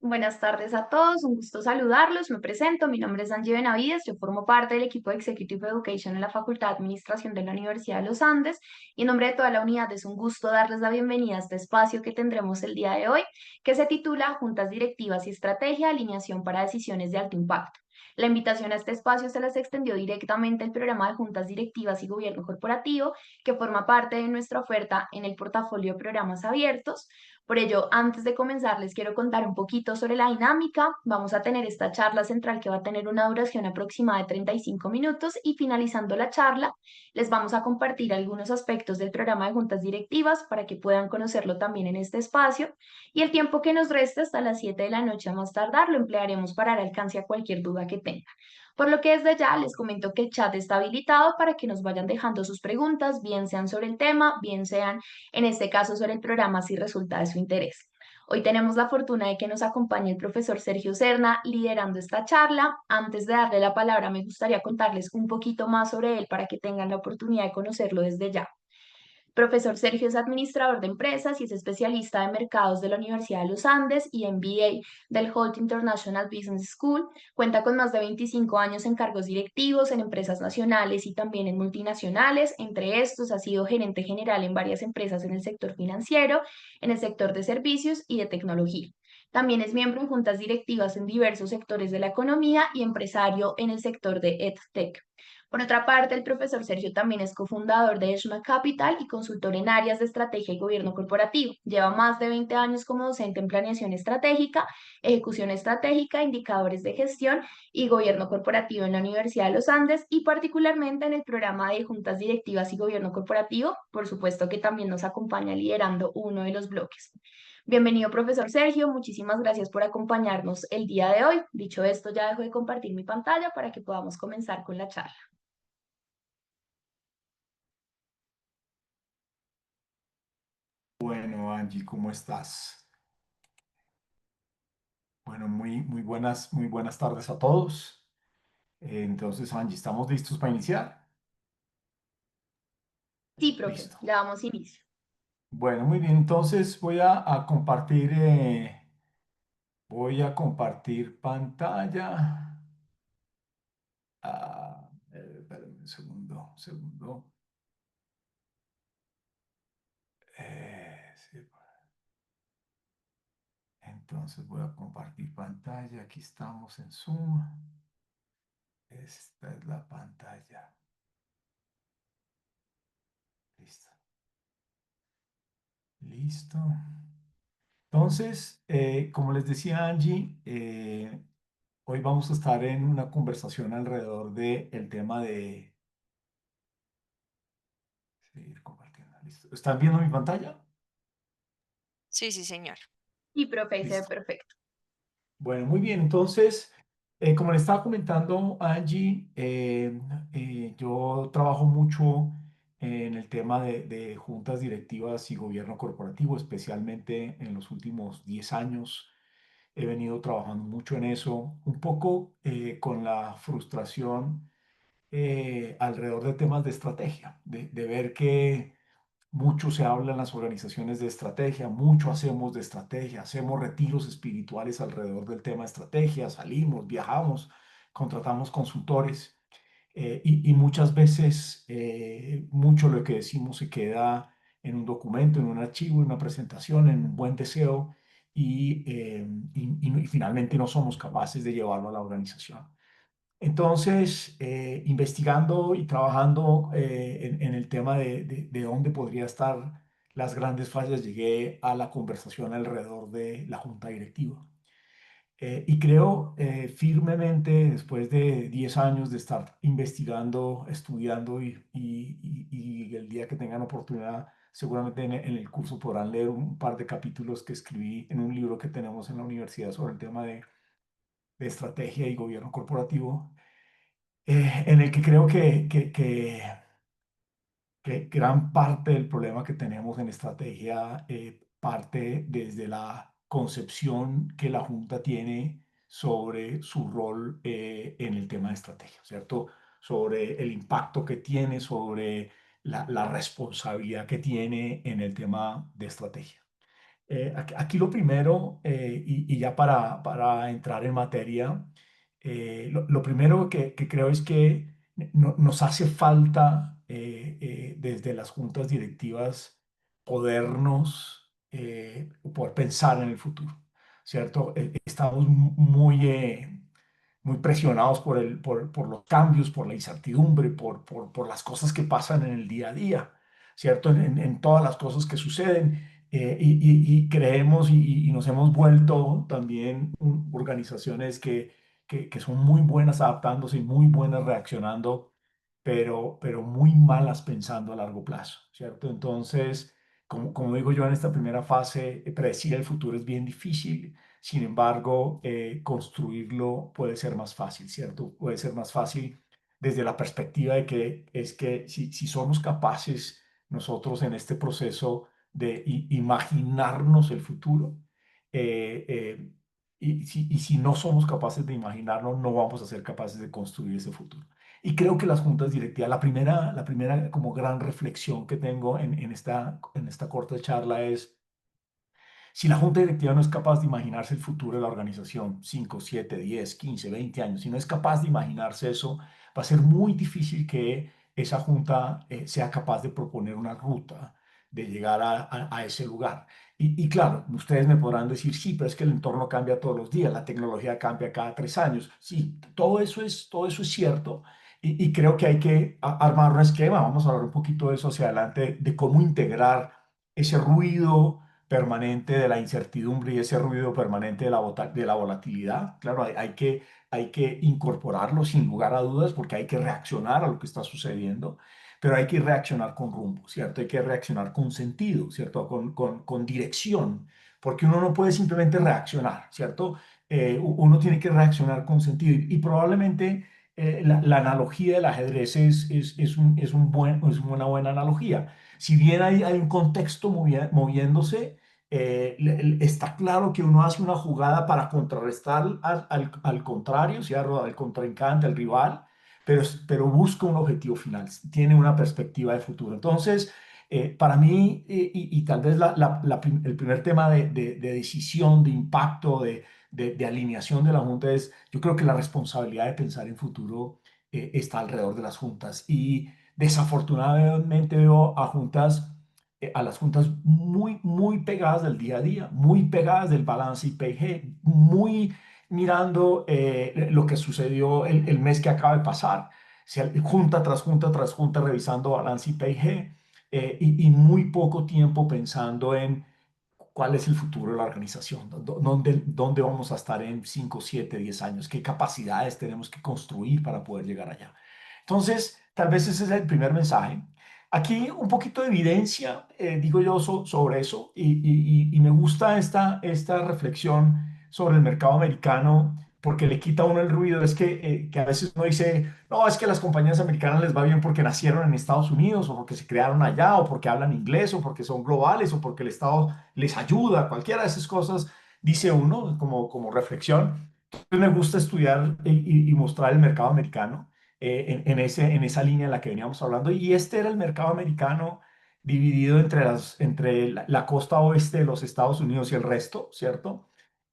Buenas tardes a todos, un gusto saludarlos. Me presento, mi nombre es Angie Benavides, yo formo parte del equipo de Executive Education en la Facultad de Administración de la Universidad de los Andes y en nombre de toda la unidad es un gusto darles la bienvenida a este espacio que tendremos el día de hoy, que se titula Juntas Directivas y Estrategia, Alineación para Decisiones de Alto Impacto. La invitación a este espacio se las extendió directamente el programa de Juntas Directivas y Gobierno Corporativo, que forma parte de nuestra oferta en el portafolio de programas abiertos. Por ello, antes de comenzar, les quiero contar un poquito sobre la dinámica. Vamos a tener esta charla central que va a tener una duración aproximada de 35 minutos y finalizando la charla, les vamos a compartir algunos aspectos del programa de juntas directivas para que puedan conocerlo también en este espacio. Y el tiempo que nos resta hasta las 7 de la noche a más tardar lo emplearemos para dar alcance a cualquier duda que tengan. Por lo que desde ya les comento que el chat está habilitado para que nos vayan dejando sus preguntas, bien sean sobre el tema, bien sean en este caso sobre el programa si resulta de su interés. Hoy tenemos la fortuna de que nos acompañe el profesor Sergio Serna liderando esta charla. Antes de darle la palabra, me gustaría contarles un poquito más sobre él para que tengan la oportunidad de conocerlo desde ya. Profesor Sergio es administrador de empresas y es especialista de mercados de la Universidad de los Andes y MBA del Holt International Business School. Cuenta con más de 25 años en cargos directivos en empresas nacionales y también en multinacionales. Entre estos, ha sido gerente general en varias empresas en el sector financiero, en el sector de servicios y de tecnología. También es miembro en juntas directivas en diversos sectores de la economía y empresario en el sector de EdTech. Por otra parte, el profesor Sergio también es cofundador de Eshma Capital y consultor en áreas de estrategia y gobierno corporativo. Lleva más de 20 años como docente en planeación estratégica, ejecución estratégica, indicadores de gestión y gobierno corporativo en la Universidad de los Andes y particularmente en el programa de juntas directivas y gobierno corporativo. Por supuesto que también nos acompaña liderando uno de los bloques. Bienvenido, profesor Sergio. Muchísimas gracias por acompañarnos el día de hoy. Dicho esto, ya dejo de compartir mi pantalla para que podamos comenzar con la charla. Bueno, Angie, ¿cómo estás? Bueno, muy buenas tardes a todos. Entonces, Angie, ¿estamos listos para iniciar? Sí, profe, Listo. le damos inicio. Bueno, muy bien. Entonces a compartir, voy a compartir pantalla. Espérame un segundo. Sí. Entonces voy a compartir pantalla. Aquí estamos en Zoom. Esta es la pantalla. Listo. Listo. Entonces, como les decía Angie, hoy vamos a estar en una conversación alrededor del tema de seguir compartiendo. ¿Listo? ¿Están viendo mi pantalla? Sí, sí, señor. Y profe, se ve Listo. perfecto. Bueno, muy bien. Entonces, como le estaba comentando Angie, yo trabajo mucho en el tema de juntas directivas y gobierno corporativo, especialmente en los últimos 10 años. He venido trabajando mucho en eso, un poco con la frustración alrededor de temas de estrategia, de ver que mucho se habla en las organizaciones de estrategia, mucho hacemos de estrategia, hacemos retiros espirituales alrededor del tema de estrategia, salimos, viajamos, contratamos consultores y muchas veces mucho lo que decimos se queda en un documento, en un archivo, en una presentación, en un buen deseo y finalmente no somos capaces de llevarlo a la organización. Entonces, investigando y trabajando en el tema de dónde podría estar las grandes fallas, llegué a la conversación alrededor de la junta directiva. Y creo firmemente, después de 10 años de estar investigando, estudiando y el día que tengan oportunidad, seguramente en el curso podrán leer un par de capítulos que escribí en un libro que tenemos en la universidad sobre el tema de estrategia y gobierno corporativo, en el que creo que gran parte del problema que tenemos en estrategia parte desde la concepción que la Junta tiene sobre su rol en el tema de estrategia, ¿cierto? Sobre el impacto que tiene, sobre la responsabilidad que tiene en el tema de estrategia. Aquí lo primero, y ya para entrar en materia, lo primero que creo es que nos hace falta desde las juntas directivas poder pensar en el futuro, ¿cierto? Estamos muy presionados por los cambios, por la incertidumbre, por las cosas que pasan en el día a día, ¿cierto? En todas las cosas que suceden. Y creemos y nos hemos vuelto también organizaciones que son muy buenas adaptándose y muy buenas reaccionando, pero muy malas pensando a largo plazo, ¿cierto? Entonces, como digo yo en esta primera fase, predecir el futuro es bien difícil. Sin embargo, construirlo puede ser más fácil, ¿cierto? Puede ser más fácil desde la perspectiva de que es que si somos capaces nosotros en este proceso de imaginarnos el futuro, eh, eh, y si no somos capaces de imaginarlo, no vamos a ser capaces de construir ese futuro. Y creo que las juntas directivas, la primera como gran reflexión que tengo en esta corta charla es: si la junta directiva no es capaz de imaginarse el futuro de la organización, 5, 7, 10, 15, 20 años, si no es capaz de imaginarse eso, va a ser muy difícil que esa junta sea capaz de proponer una ruta de llegar a ese lugar. Y claro, ustedes me podrán decir, sí, pero es que el entorno cambia todos los días, la tecnología cambia cada 3 años. Sí, todo eso es cierto. Y creo que hay que armar un esquema. Vamos a hablar un poquito de eso hacia adelante, de cómo integrar ese ruido permanente de la incertidumbre y ese ruido permanente de la volatilidad. Claro, hay que incorporarlo sin lugar a dudas, porque hay que reaccionar a lo que está sucediendo, pero hay que reaccionar con rumbo, ¿cierto? Hay que reaccionar con sentido, ¿cierto? Con dirección, porque uno no puede simplemente reaccionar, ¿cierto? Uno tiene que reaccionar con sentido, y probablemente la analogía del ajedrez es una buena analogía. Si bien hay un contexto moviéndose, está claro que uno hace una jugada para contrarrestar al contrario, ¿cierto? Al contrincante, al rival, pero busca un objetivo final, tiene una perspectiva de futuro. Entonces, para mí, y tal vez el primer tema de decisión, de impacto, de alineación de la Junta es: yo creo que la responsabilidad de pensar en futuro está alrededor de las juntas. Y desafortunadamente veo a las juntas muy, muy pegadas del día a día, muy pegadas del balance IPG, muy mirando lo que sucedió el mes que acaba de pasar, junta tras junta tras junta revisando balance IPG, y muy poco tiempo pensando en cuál es el futuro de la organización, dónde vamos a estar en 5, 7, 10 años, qué capacidades tenemos que construir para poder llegar allá. Entonces, tal vez ese es el primer mensaje. Aquí un poquito de evidencia, digo yo, sobre eso, y me gusta esta reflexión sobre el mercado americano, porque le quita a uno el ruido. Es que a veces uno dice, no, es que a las compañías americanas les va bien porque nacieron en Estados Unidos, o porque se crearon allá, o porque hablan inglés, o porque son globales, o porque el Estado les ayuda, cualquiera de esas cosas, dice uno como reflexión. Entonces me gusta estudiar y mostrar el mercado americano en esa línea en la que veníamos hablando. Y este era el mercado americano dividido entre la costa oeste de los Estados Unidos y el resto, ¿cierto?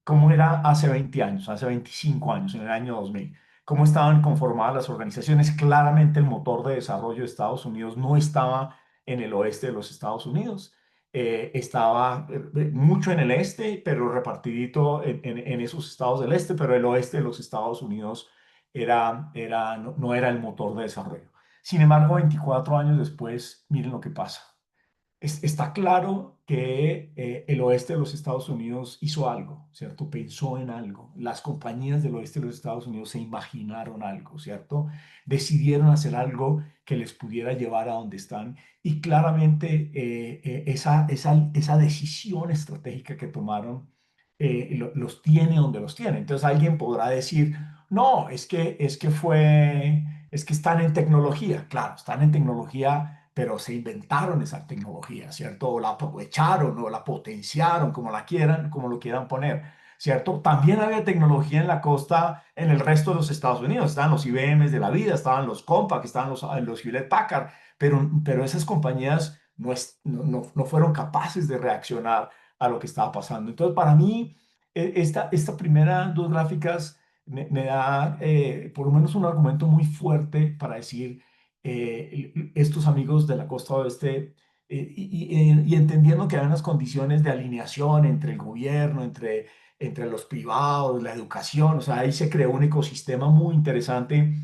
¿Cómo era hace 20 años, hace 25 años, en el año 2000? ¿Cómo estaban conformadas las organizaciones? Claramente el motor de desarrollo de Estados Unidos no estaba en el oeste de los Estados Unidos. Estaba mucho en el este, pero repartidito en esos estados del este, pero el oeste de los Estados Unidos no era el motor de desarrollo. Sin embargo, 24 años después, miren lo que pasa. Está claro que el oeste de los Estados Unidos hizo algo, ¿cierto? Pensó en algo. Las compañías del oeste de los Estados Unidos se imaginaron algo, ¿cierto? Decidieron hacer algo que les pudiera llevar a donde están. Y claramente esa decisión estratégica que tomaron los tiene donde los tiene. Entonces alguien podrá decir, no, es que están en tecnología. Claro, están en tecnología, pero se inventaron esa tecnología, ¿cierto? O la aprovecharon o la potenciaron, como lo quieran poner, ¿cierto? También había tecnología en la costa, en el resto de los Estados Unidos. Estaban los IBMs de la vida, estaban los Compaq, estaban los Hewlett Packard, pero esas compañías no fueron capaces de reaccionar a lo que estaba pasando. Entonces, para mí, esta primera dos gráficas me da por lo menos un argumento muy fuerte para decir, estos amigos de la costa oeste, y entendiendo que hay unas condiciones de alineación entre el gobierno, entre los privados, la educación, o sea, ahí se creó un ecosistema muy interesante.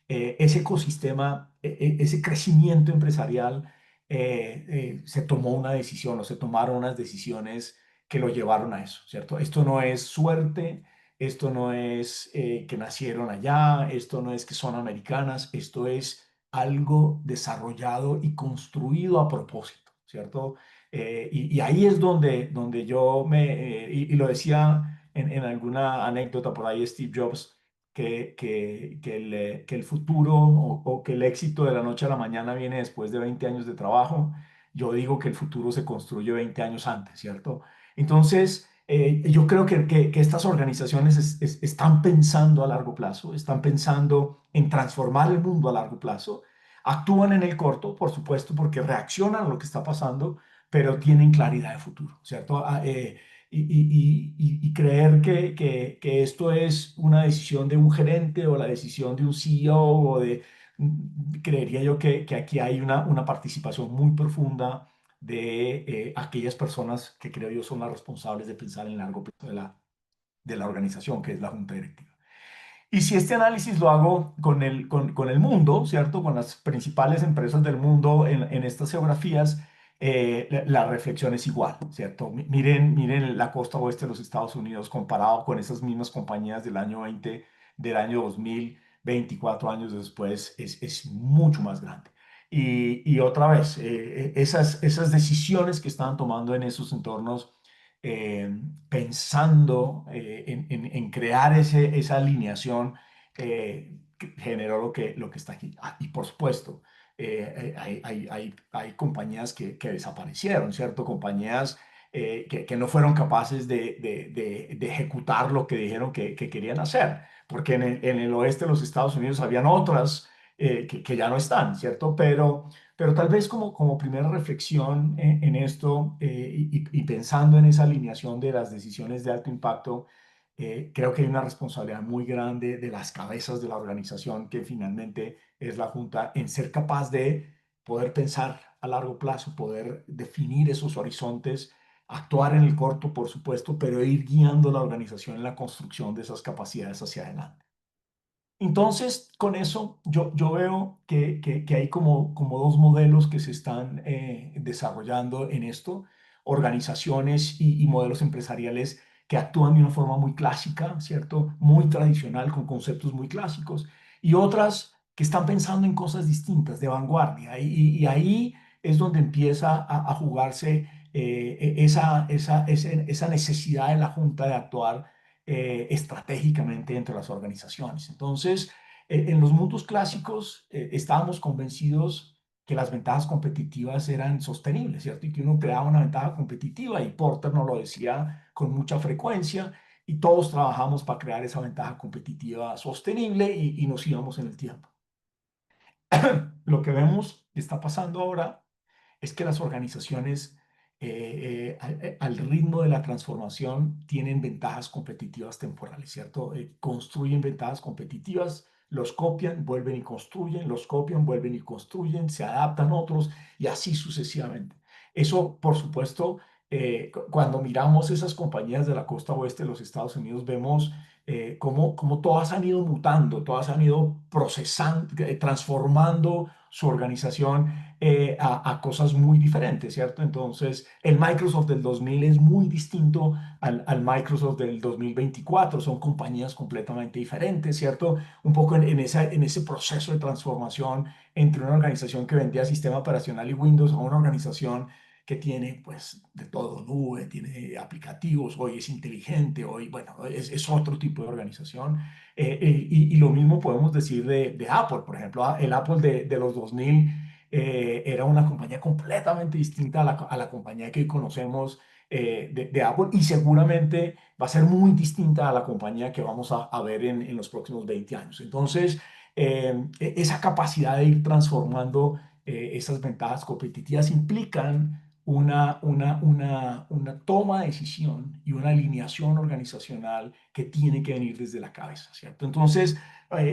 Ese ecosistema, ese crecimiento empresarial, se tomó una decisión o se tomaron unas decisiones que lo llevaron a eso, ¿cierto? Esto no es suerte, esto no es que nacieron allá, esto no es que son americanas, esto es algo desarrollado y construido a propósito, ¿cierto? Y ahí es donde yo y lo decía en alguna anécdota por ahí Steve Jobs, que el futuro o que el éxito de la noche a la mañana viene después de 20 años de trabajo. Yo digo que el futuro se construye 20 años antes, ¿cierto? Entonces, yo creo que estas organizaciones están pensando a largo plazo, están pensando en transformar el mundo a largo plazo, actúan en el corto, por supuesto, porque reaccionan a lo que está pasando, pero tienen claridad de futuro, ¿cierto? Y creer que esto es una decisión de un gerente o la decisión de un CEO creería yo que aquí hay una participación muy profunda de aquellas personas que creo yo son las responsables de pensar en largo plazo de la organización, que es la junta directiva. Y si este análisis lo hago con el mundo, ¿cierto? Con las principales empresas del mundo en estas geografías, la reflexión es igual, ¿cierto? Miren la costa oeste de los Estados Unidos comparado con esas mismas compañías del año 20, del año 2000, 24 años después, es mucho más grande. Y otra vez, esas decisiones que estaban tomando en esos entornos, eh, pensando en crear esa alineación, que generó lo que está aquí. Y por supuesto, hay compañías que desaparecieron, ¿cierto? Compañías que no fueron capaces de ejecutar lo que dijeron que querían hacer, porque en el oeste de los Estados Unidos habían otras que ya no están, ¿cierto? Pero tal vez como primera reflexión en esto, y pensando en esa alineación de las decisiones de alto impacto, creo que hay una responsabilidad muy grande de las cabezas de la organización, que finalmente es la junta, en ser capaz de poder pensar a largo plazo, poder definir esos horizontes, actuar en el corto, por supuesto, pero ir guiando la organización en la construcción de esas capacidades hacia adelante. Entonces, con eso yo veo que hay como dos modelos que se están desarrollando en esto, organizaciones y modelos empresariales que actúan de una forma muy clásica, ¿cierto? Muy tradicional, con conceptos muy clásicos, y otras que están pensando en cosas distintas, de vanguardia. Y ahí es donde empieza a jugarse esa necesidad de la Junta de actuar estratégicamente entre las organizaciones. Entonces, en los mundos clásicos estábamos convencidos que las ventajas competitivas eran sostenibles, ¿cierto? Y que uno creaba una ventaja competitiva, y Porter nos lo decía con mucha frecuencia, y todos trabajamos para crear esa ventaja competitiva sostenible, y nos íbamos en el tiempo. Lo que vemos que está pasando ahora es que las organizaciones, al ritmo de la transformación, tienen ventajas competitivas temporales, ¿cierto? Construyen ventajas competitivas, los copian, vuelven y construyen, los copian, vuelven y construyen, se adaptan otros, y así sucesivamente. Eso, por supuesto, cuando miramos esas compañías de la costa oeste de los Estados Unidos, vemos cómo todas han ido mutando, todas han ido procesando, transformando su organización a cosas muy diferentes, ¿cierto? Entonces, el Microsoft del 2000 es muy distinto al Microsoft del 2024, son compañías completamente diferentes, ¿cierto? Un poco en ese proceso de transformación entre una organización que vendía sistema operacional y Windows a una organización que tiene pues de todo, nube, tiene aplicativos, hoy es inteligente, hoy, bueno, es otro tipo de organización. Y lo mismo podemos decir de Apple, por ejemplo. El Apple de los 2000 era una compañía completamente distinta a la compañía que hoy conocemos de Apple, y seguramente va a ser muy distinta a la compañía que vamos a ver en los próximos 20 años. Entonces, esa capacidad de ir transformando esas ventajas competitivas implican una toma de decisión y una alineación organizacional que tiene que venir desde la cabeza, ¿cierto? Entonces,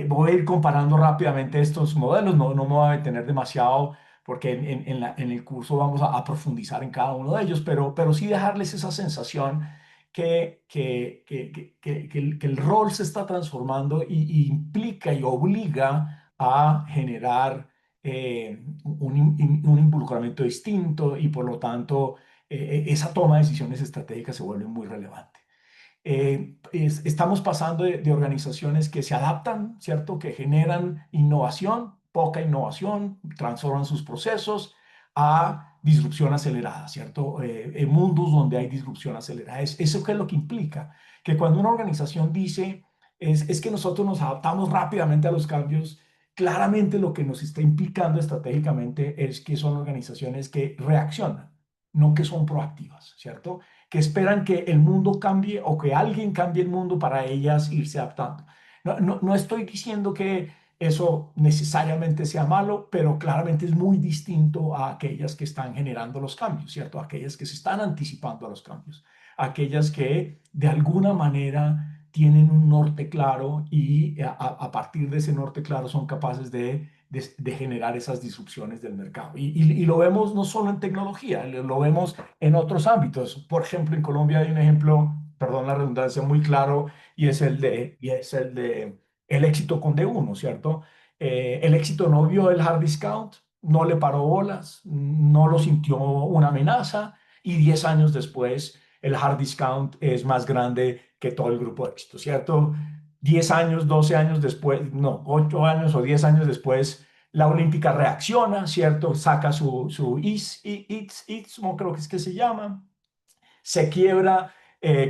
voy a ir comparando rápidamente estos modelos, no me voy a detener demasiado porque en el curso vamos a profundizar en cada uno de ellos, pero sí dejarles esa sensación que el rol se está transformando y implica y obliga a generar un involucramiento distinto y por lo tanto esa toma de decisiones estratégicas se vuelve muy relevante. Estamos pasando de organizaciones que se adaptan, ¿cierto? Que generan innovación, poca innovación, transforman sus procesos a disrupción acelerada, ¿cierto? En mundos donde hay disrupción acelerada. ¿Eso qué es lo que implica? Que cuando una organización dice es que nosotros nos adaptamos rápidamente a los cambios, claramente lo que nos está implicando estratégicamente es que son organizaciones que reaccionan, no que son proactivas, ¿cierto? Que esperan que el mundo cambie o que alguien cambie el mundo para ellas irse adaptando. No estoy diciendo que eso necesariamente sea malo, pero claramente es muy distinto a aquellas que están generando los cambios, ¿cierto? Aquellas que se están anticipando a los cambios, aquellas que de alguna manera tienen un norte claro y a partir de ese norte claro son capaces de generar esas disrupciones del mercado. Y lo vemos no solo en tecnología, lo vemos en otros ámbitos. Por ejemplo, en Colombia hay un ejemplo, perdón la redundancia, muy claro y es el de el éxito con D1, ¿cierto? El éxito no vio el hard discount, no le paró bolas, no lo sintió una amenaza y 10 años después el hard discount es más grande que todo el grupo de éxito, ¿cierto? 10 años, 12 años después, no, 8 años o 10 años después, la Olímpica reacciona, ¿cierto? Saca su Istmo, creo que es que se llama, se quiebra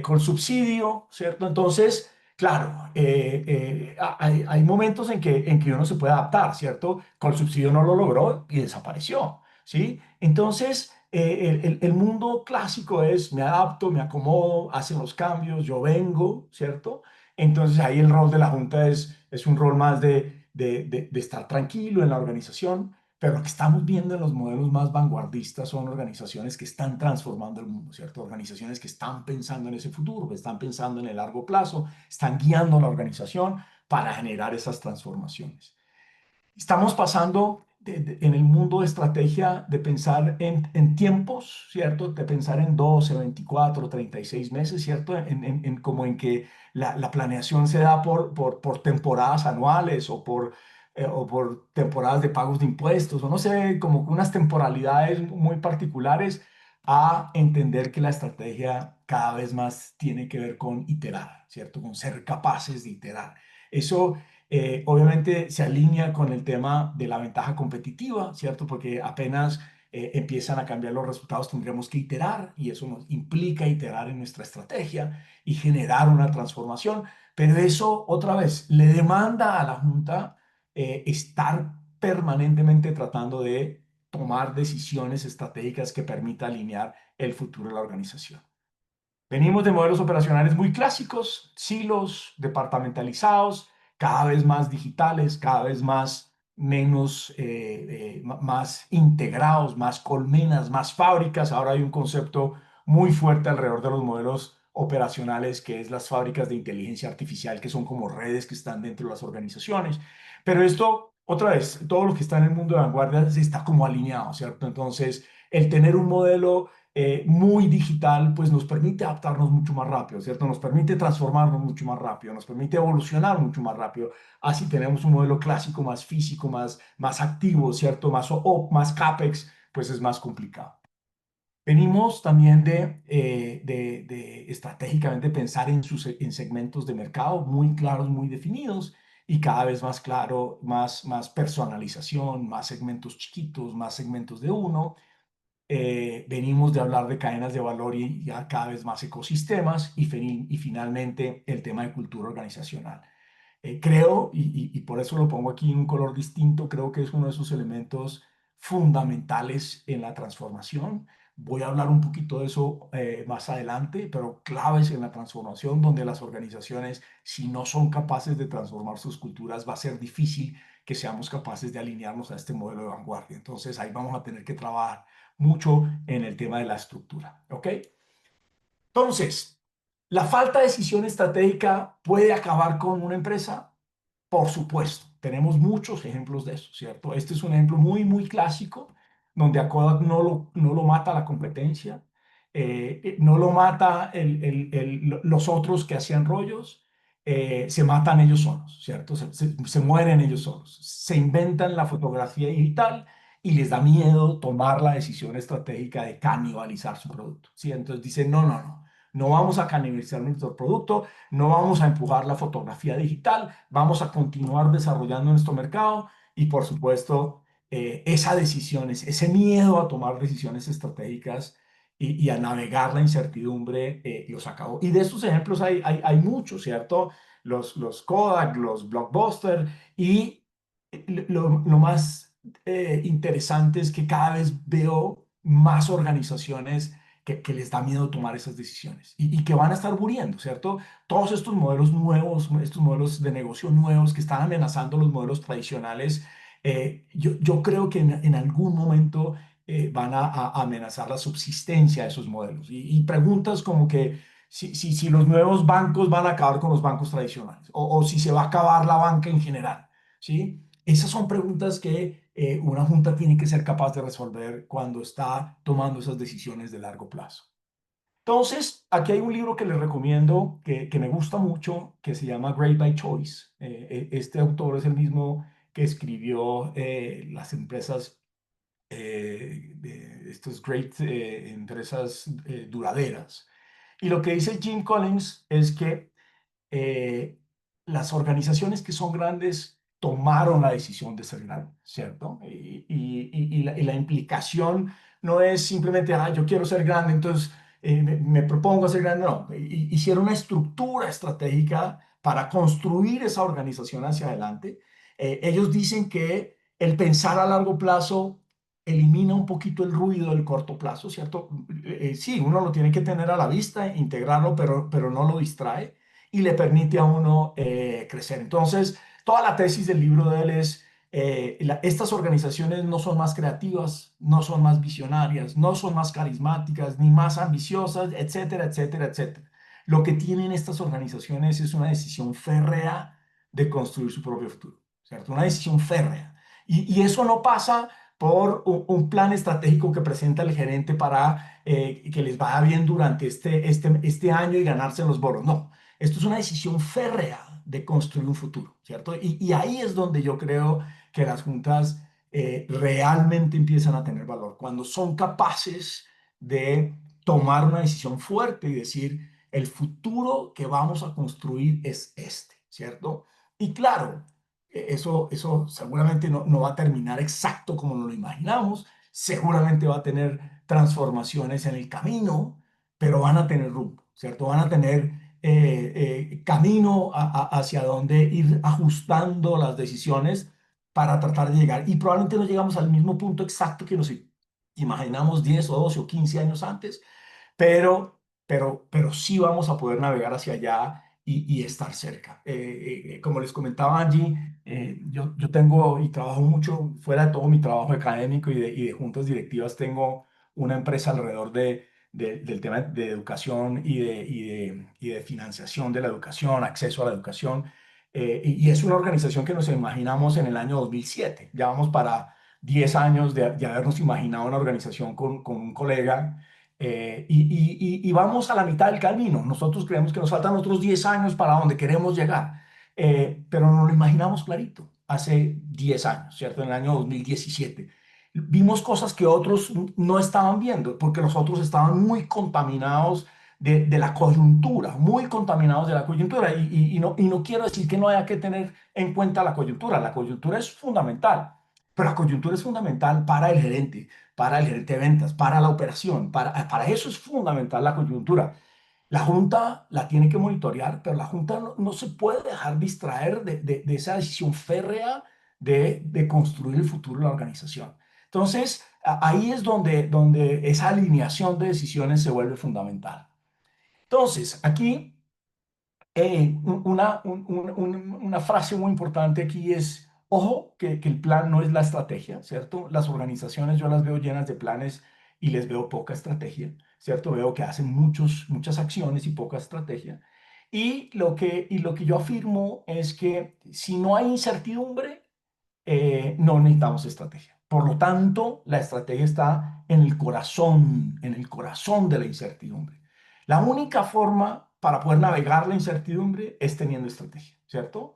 con subsidio, ¿cierto? Entonces, claro, hay momentos en que uno se puede adaptar, ¿cierto? Con subsidio no lo logró y desapareció, ¿sí? Entonces, el mundo clásico es me adapto, me acomodo, hacen los cambios, yo vengo, ¿cierto? Entonces ahí el rol de la junta es un rol más de estar tranquilo en la organización, pero lo que estamos viendo en los modelos más vanguardistas son organizaciones que están transformando el mundo, ¿cierto? Organizaciones que están pensando en ese futuro, que están pensando en el largo plazo, están guiando la organización para generar esas transformaciones. Estamos pasando en el mundo de estrategia de pensar en tiempos, ¿cierto? De pensar en 12, 24, 36 meses, ¿cierto? Como en que la planeación se da por temporadas anuales o por temporadas de pagos de impuestos, o no sé, como unas temporalidades muy particulares, a entender que la estrategia cada vez más tiene que ver con iterar, ¿cierto? Con ser capaces de iterar. Eso obviamente se alinea con el tema de la ventaja competitiva, ¿cierto? Porque apenas empiezan a cambiar los resultados, tendremos que iterar y eso nos implica iterar en nuestra estrategia y generar una transformación. Pero eso, otra vez, le demanda a la Junta estar permanentemente tratando de tomar decisiones estratégicas que permita alinear el futuro de la organización. Venimos de modelos operacionales muy clásicos, silos, departamentalizados, cada vez más digitales, cada vez más integrados, más colmenas, más fábricas. Ahora hay un concepto muy fuerte alrededor de los modelos operacionales, que es las fábricas de inteligencia artificial, que son como redes que están dentro de las organizaciones. Pero esto, otra vez, todo lo que está en el mundo de vanguardia está como alineado, ¿cierto? Entonces, el tener un modelo muy digital, pues nos permite adaptarnos mucho más rápido, ¿cierto? Nos permite transformarnos mucho más rápido, nos permite evolucionar mucho más rápido. Así tenemos un modelo clásico más físico, más activo, ¿cierto? Más CAPEX, pues es más complicado. Venimos también de estratégicamente pensar en segmentos de mercado muy claros, muy definidos y cada vez más claro, más personalización, más segmentos chiquitos, más segmentos de uno. Venimos de hablar de cadenas de valor y ya cada vez más ecosistemas y finalmente el tema de cultura organizacional. Creo, y por eso lo pongo aquí en un color distinto, creo que es uno de esos elementos fundamentales en la transformación. Voy a hablar un poquito de eso más adelante, pero claves en la transformación, donde las organizaciones, si no son capaces de transformar sus culturas, va a ser difícil que seamos capaces de alinearnos a este modelo de vanguardia. Entonces ahí vamos a tener que trabajar mucho en el tema de la estructura. ¿Ok? Entonces, ¿la falta de decisión estratégica puede acabar con una empresa? Por supuesto, tenemos muchos ejemplos de eso, ¿cierto? Este es un ejemplo muy, muy clásico, donde a Kodak no lo mata la competencia, no lo mata los otros que hacían rollos, se matan ellos solos, ¿cierto? Se mueren ellos solos, se inventan la fotografía digital y les da miedo tomar la decisión estratégica de canibalizar su producto, ¿sí? Entonces dicen, no, no, no, no vamos a canibalizar nuestro producto, no vamos a empujar la fotografía digital, vamos a continuar desarrollando nuestro mercado y por supuesto esa decisión, ese miedo a tomar decisiones estratégicas y a navegar la incertidumbre los acabó. Y de estos ejemplos hay muchos, ¿cierto? Los Kodak, los Blockbuster y lo más interesante es que cada vez veo más organizaciones que les da miedo tomar esas decisiones y que van a estar muriendo, ¿cierto? Todos estos modelos nuevos, estos modelos de negocio nuevos que están amenazando los modelos tradicionales, yo creo que en algún momento van a amenazar la subsistencia de esos modelos. Y preguntas como que si los nuevos bancos van a acabar con los bancos tradicionales o si se va a acabar la banca en general, ¿sí? Esas son preguntas que una junta tiene que ser capaz de resolver cuando está tomando esas decisiones de largo plazo. Entonces, aquí hay un libro que les recomiendo que me gusta mucho, que se llama Great by Choice. Este autor es el mismo que escribió las empresas, de estas great empresas duraderas. Y lo que dice Jim Collins es que eh, las organizaciones que son grandes tomaron la decisión de ser grandes, ¿cierto? Y la implicación no es simplemente, ah, yo quiero ser grande, entonces me propongo ser grande, no. Hicieron una estructura estratégica para construir esa organización hacia adelante. Ellos dicen que el pensar a largo plazo elimina un poquito el ruido del corto plazo, ¿cierto? Sí, uno lo tiene que tener a la vista, integrarlo, pero no lo distrae y le permite a uno crecer. Entonces, toda la tesis del libro de él es, estas organizaciones no son más creativas, no son más visionarias, no son más carismáticas, ni más ambiciosas, etcétera, etcétera, etcétera. Lo que tienen estas organizaciones es una decisión férrea de construir su propio futuro, ¿cierto? Una decisión férrea. Y eso no pasa por un plan estratégico que presenta el gerente para que les vaya bien durante este año y ganarse los bonos. No, esto es una decisión férrea de construir un futuro, ¿cierto? Y ahí es donde yo creo que las juntas realmente empiezan a tener valor, cuando son capaces de tomar una decisión fuerte y decir, el futuro que vamos a construir es este, ¿cierto? Y claro, eso seguramente no va a terminar exacto como nos lo imaginamos, seguramente va a tener transformaciones en el camino, pero van a tener rumbo, ¿cierto? Van a tener camino hacia donde ir ajustando las decisiones para tratar de llegar. Y probablemente no llegamos al mismo punto exacto que nos imaginamos 10 o 12 o 15 años antes, pero sí vamos a poder navegar hacia allá y estar cerca. Como les comentaba Angie, yo tengo y trabajo mucho, fuera de todo mi trabajo académico y de juntas directivas, tengo una empresa alrededor del tema de educación y de financiación de la educación, acceso a la educación. Y es una organización que nos imaginamos en el año 2007. Ya vamos para 10 años de habernos imaginado una organización con un colega y vamos a la mitad del camino. Nosotros creemos que nos faltan otros 10 años para donde queremos llegar, pero nos lo imaginamos clarito hace 10 años, ¿cierto? En el año 2017. Vimos cosas que otros no estaban viendo, porque los otros estaban muy contaminados de la coyuntura, muy contaminados de la coyuntura. Y no quiero decir que no haya que tener en cuenta la coyuntura es fundamental, pero la coyuntura es fundamental para el gerente de ventas, para la operación, para eso es fundamental la coyuntura. La junta la tiene que monitorear, pero la junta no se puede dejar distraer de esa decisión férrea de construir el futuro de la organización. Entonces, ahí es donde esa alineación de decisiones se vuelve fundamental. Entonces, aquí una frase muy importante aquí es, ojo, que el plan no es la estrategia, ¿cierto? Las organizaciones yo las veo llenas de planes y les veo poca estrategia, ¿cierto? Veo que hacen muchas acciones y poca estrategia. Y lo que yo afirmo es que si no hay incertidumbre, no necesitamos estrategia. Por lo tanto, la estrategia está en el corazón de la incertidumbre. La única forma para poder navegar la incertidumbre es teniendo estrategia, ¿cierto?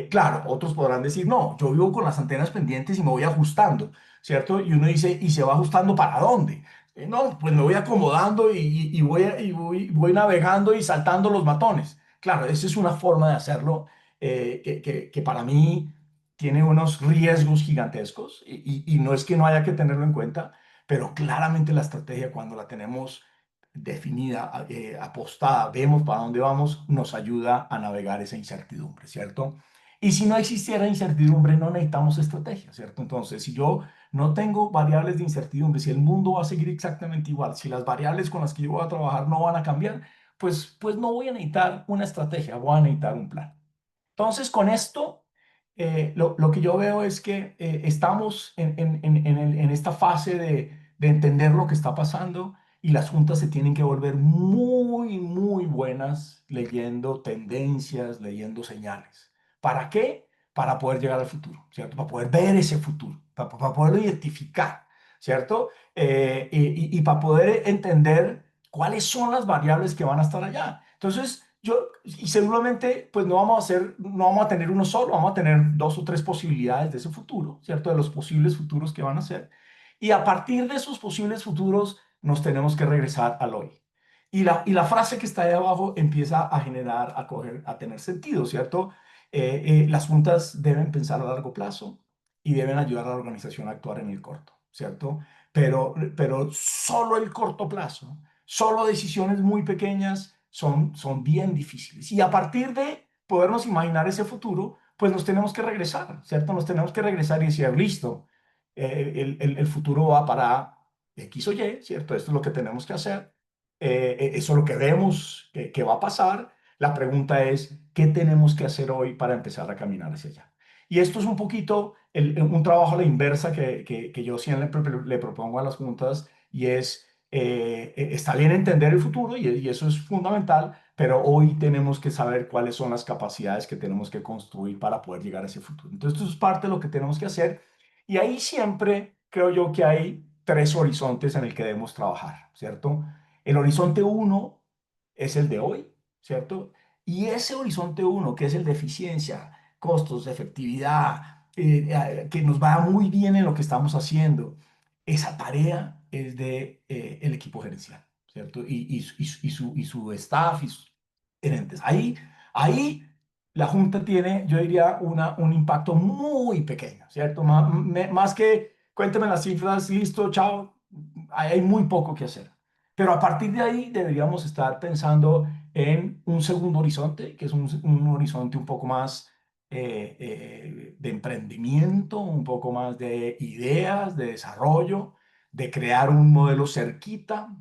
Claro, otros podrán decir, no, yo vivo con las antenas pendientes y me voy ajustando, ¿cierto? Y uno dice, ¿y se va ajustando para dónde? No, pues me voy acomodando y voy navegando y saltando los matones. Claro, esa es una forma de hacerlo que para mí tiene unos riesgos gigantescos y no es que no haya que tenerlo en cuenta, pero claramente la estrategia cuando la tenemos definida, apostada, vemos para dónde vamos, nos ayuda a navegar esa incertidumbre, ¿cierto? Y si no existiera incertidumbre, no necesitamos estrategia, ¿cierto? Entonces, si yo no tengo variables de incertidumbre, si el mundo va a seguir exactamente igual, si las variables con las que yo voy a trabajar no van a cambiar, pues no voy a necesitar una estrategia, voy a necesitar un plan. Entonces, con esto, lo que yo veo es que estamos en esta fase de entender lo que está pasando y las juntas se tienen que volver muy, muy buenas leyendo tendencias, leyendo señales. ¿Para qué? Para poder llegar al futuro, ¿cierto? Para poder ver ese futuro, para poderlo identificar, ¿cierto? Y para poder entender cuáles son las variables que van a estar allá. Entonces, y seguramente, pues no vamos a tener uno solo, vamos a tener dos o tres posibilidades de ese futuro, ¿cierto? De los posibles futuros que van a ser. Y a partir de esos posibles futuros, nos tenemos que regresar al hoy. Y la frase que está ahí abajo empieza a generar, a tener sentido, ¿cierto? Las juntas deben pensar a largo plazo y deben ayudar a la organización a actuar en el corto, ¿cierto? Pero solo el corto plazo, solo decisiones muy pequeñas son bien difíciles. Y a partir de podernos imaginar ese futuro, pues nos tenemos que regresar, ¿cierto? Nos tenemos que regresar y decir, listo, el futuro va para X o Y, ¿cierto? Esto es lo que tenemos que hacer. Eso es lo que vemos que va a pasar. La pregunta es, ¿qué tenemos que hacer hoy para empezar a caminar hacia allá? Y esto es un poquito un trabajo a la inversa que yo siempre le propongo a las juntas y es, está bien entender el futuro y eso es fundamental, pero hoy tenemos que saber cuáles son las capacidades que tenemos que construir para poder llegar a ese futuro. Entonces, esto es parte de lo que tenemos que hacer y ahí siempre creo yo que hay tres horizontes en el que debemos trabajar, ¿cierto? El horizonte uno es el de hoy, ¿cierto? Y ese horizonte uno, que es el de eficiencia, costos, efectividad, que nos va muy bien en lo que estamos haciendo, esa tarea es de el equipo gerencial, ¿cierto? Y su staff y sus gerentes. Ahí la Junta tiene, yo diría, un impacto muy pequeño, ¿cierto? Más que cuénteme las cifras, listo, chao, hay muy poco que hacer. Pero a partir de ahí deberíamos estar pensando en un segundo horizonte, que es un horizonte un poco más de emprendimiento, un poco más de ideas, de desarrollo, de crear un modelo cerquita,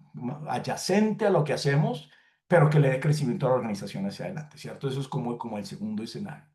adyacente a lo que hacemos, pero que le dé crecimiento a la organización hacia adelante, ¿cierto? Eso es como el segundo escenario.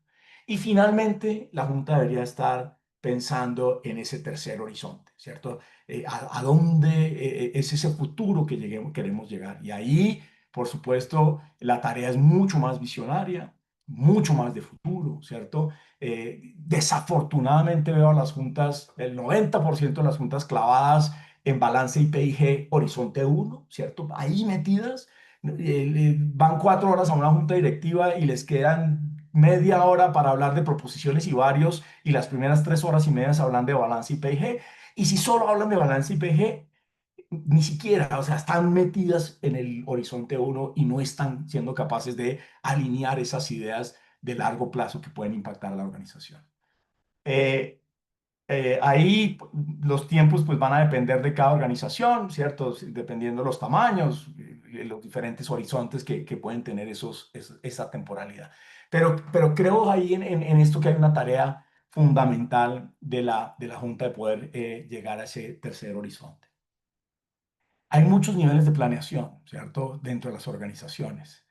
Y finalmente, la Junta debería estar pensando en ese tercer horizonte, ¿cierto? A dónde es ese futuro que queremos llegar. Y ahí, por supuesto, la tarea es mucho más visionaria, mucho más de futuro, ¿cierto? Desafortunadamente veo a las juntas, el 90% de las juntas clavadas en balance IPIG Horizonte uno, ¿cierto? Ahí metidas, van 4 horas a una junta directiva y les quedan media hora para hablar de proposiciones y varios, y las primeras 3 horas y media hablan de balance IPIG. Y si solo hablan de balance IPG, ni siquiera, o sea, están metidas en el horizonte uno y no están siendo capaces de alinear esas ideas de largo plazo que pueden impactar a la organización. Ahí los tiempos pues van a depender de cada organización, ¿cierto? Dependiendo de los tamaños, los diferentes horizontes que pueden tener esa temporalidad. Pero creo ahí en esto que hay una tarea fundamental de la Junta de poder llegar a ese tercer horizonte. Hay muchos niveles de planeación, ¿cierto? Dentro de las organizaciones.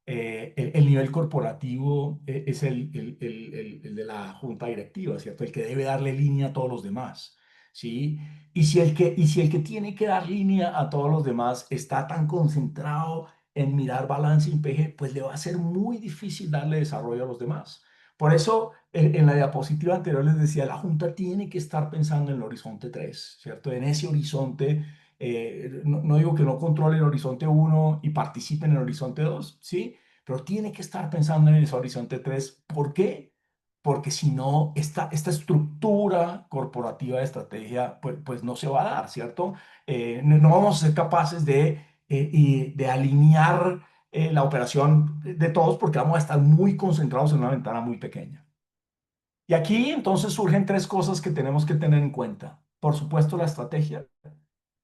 El nivel corporativo es el de la junta directiva, ¿cierto? El que debe darle línea a todos los demás, ¿sí? Y si el que tiene que dar línea a todos los demás está tan concentrado en mirar balance y PG, pues le va a ser muy difícil darle desarrollo a los demás. Por eso, en la diapositiva anterior les decía, la Junta tiene que estar pensando en el horizonte 3, ¿cierto? En ese horizonte, no digo que no controle el horizonte uno y participe en el horizonte 2, ¿sí? Pero tiene que estar pensando en ese horizonte 3. ¿Por qué? Porque si no, esta estructura corporativa de estrategia, pues no se va a dar, ¿cierto? No vamos a ser capaces de alinear la operación de todos porque vamos a estar muy concentrados en una ventana muy pequeña. Y aquí entonces surgen tres cosas que tenemos que tener en cuenta. Por supuesto, la estrategia.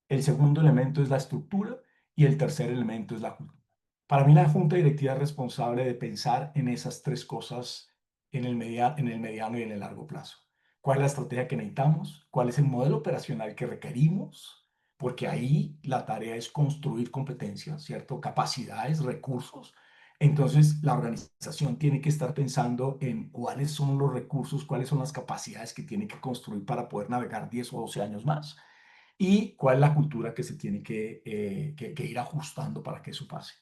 El segundo elemento es la estructura y el tercer elemento es la cultura. Para mí la junta directiva es responsable de pensar en esas tres cosas en el mediano y en el largo plazo. ¿Cuál es la estrategia que necesitamos? ¿Cuál es el modelo operacional que requerimos? Porque ahí la tarea es construir competencias, ¿cierto? Capacidades, recursos. Entonces, la organización tiene que estar pensando en cuáles son los recursos, cuáles son las capacidades que tiene que construir para poder navegar 10 o 12 años más y cuál es la cultura que se tiene que ir ajustando para que eso pase.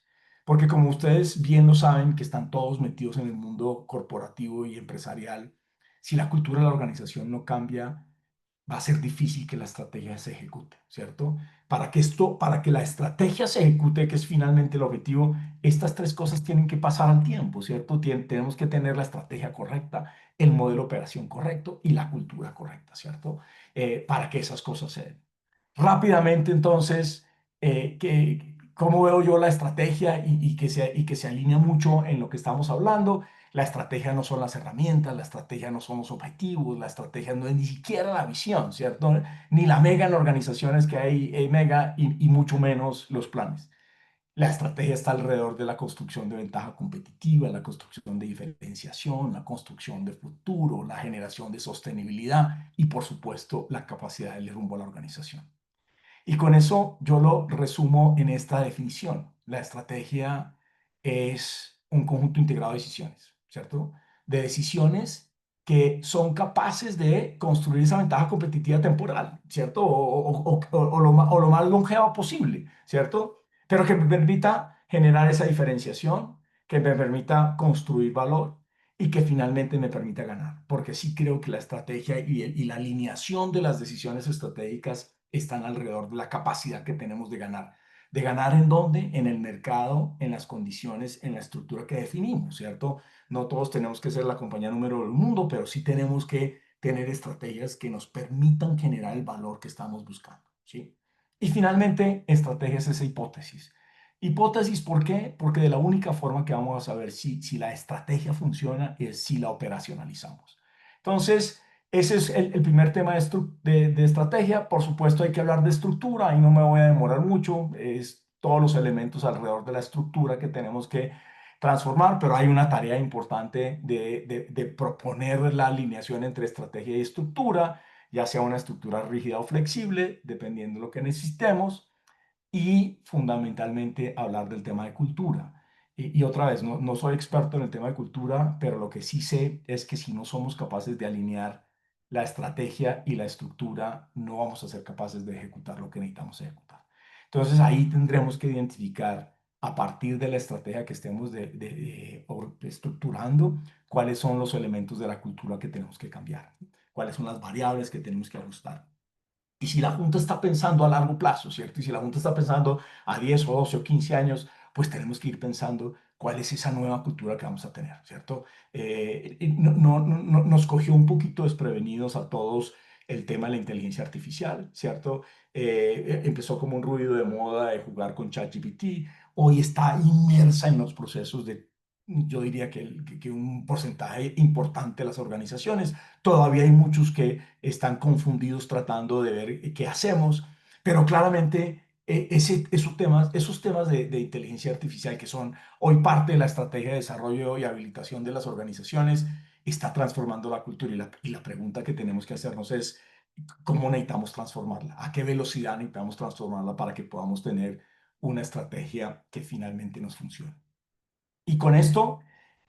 Porque como ustedes bien lo saben, que están todos metidos en el mundo corporativo y empresarial, si la cultura de la organización no cambia, va a ser difícil que la estrategia se ejecute, ¿cierto? Para que la estrategia se ejecute, que es finalmente el objetivo, estas tres cosas tienen que pasar al tiempo, ¿cierto? Tenemos que tener la estrategia correcta, el modelo de operación correcto y la cultura correcta, ¿cierto? Para que esas cosas se den. Rápidamente, entonces, ¿cómo veo yo la estrategia y que se alinea mucho en lo que estamos hablando? La estrategia no son las herramientas, la estrategia no son los objetivos, la estrategia no es ni siquiera la visión, ¿cierto? Ni la mega en organizaciones que hay mega y mucho menos los planes. La estrategia está alrededor de la construcción de ventaja competitiva, la construcción de diferenciación, la construcción de futuro, la generación de sostenibilidad y, por supuesto, la capacidad de darle rumbo a la organización. Y con eso yo lo resumo en esta definición. La estrategia es un conjunto integrado de decisiones, ¿cierto? De decisiones que son capaces de construir esa ventaja competitiva temporal, ¿cierto? O lo más longeva posible, ¿cierto? Pero que me permita generar esa diferenciación, que me permita construir valor y que finalmente me permita ganar. Porque sí creo que la estrategia y la alineación de las decisiones estratégicas están alrededor de la capacidad que tenemos de ganar. ¿De ganar en dónde? En el mercado, en las condiciones, en la estructura que definimos, ¿cierto? No todos tenemos que ser la compañía número del mundo, pero sí tenemos que tener estrategias que nos permitan generar el valor que estamos buscando, ¿sí? Y finalmente, estrategia es esa hipótesis. Hipótesis, ¿por qué? Porque de la única forma que vamos a saber si la estrategia funciona es si la operacionalizamos. Entonces, ese es el primer tema de estrategia. Por supuesto, hay que hablar de estructura y no me voy a demorar mucho. Es todos los elementos alrededor de la estructura que tenemos que transformar, pero hay una tarea importante de proponer la alineación entre estrategia y estructura, ya sea una estructura rígida o flexible, dependiendo de lo que necesitemos y fundamentalmente hablar del tema de cultura. Y otra vez, no soy experto en el tema de cultura, pero lo que sí sé es que si no somos capaces de alinear la estrategia y la estructura, no vamos a ser capaces de ejecutar lo que necesitamos ejecutar. Entonces ahí tendremos que identificar a partir de la estrategia que estemos estructurando cuáles son los elementos de la cultura que tenemos que cambiar, cuáles son las variables que tenemos que ajustar. Y si la Junta está pensando a largo plazo, ¿cierto? Y si la Junta está pensando a 10 o 12 o 15 años, pues tenemos que ir pensando cuál es esa nueva cultura que vamos a tener, ¿cierto? Nos cogió un poquito desprevenidos a todos el tema de la inteligencia artificial, ¿cierto? Empezó como un ruido de moda de jugar con ChatGPT, hoy está inmersa en los procesos de, yo diría que un porcentaje importante de las organizaciones. Todavía hay muchos que están confundidos tratando de ver qué hacemos, pero claramente esos temas de inteligencia artificial que son hoy parte de la estrategia de desarrollo y habilitación de las organizaciones, está transformando la cultura y la pregunta que tenemos que hacernos es, ¿cómo necesitamos transformarla? ¿A qué velocidad necesitamos transformarla para que podamos tener una estrategia que finalmente nos funcione? Y con esto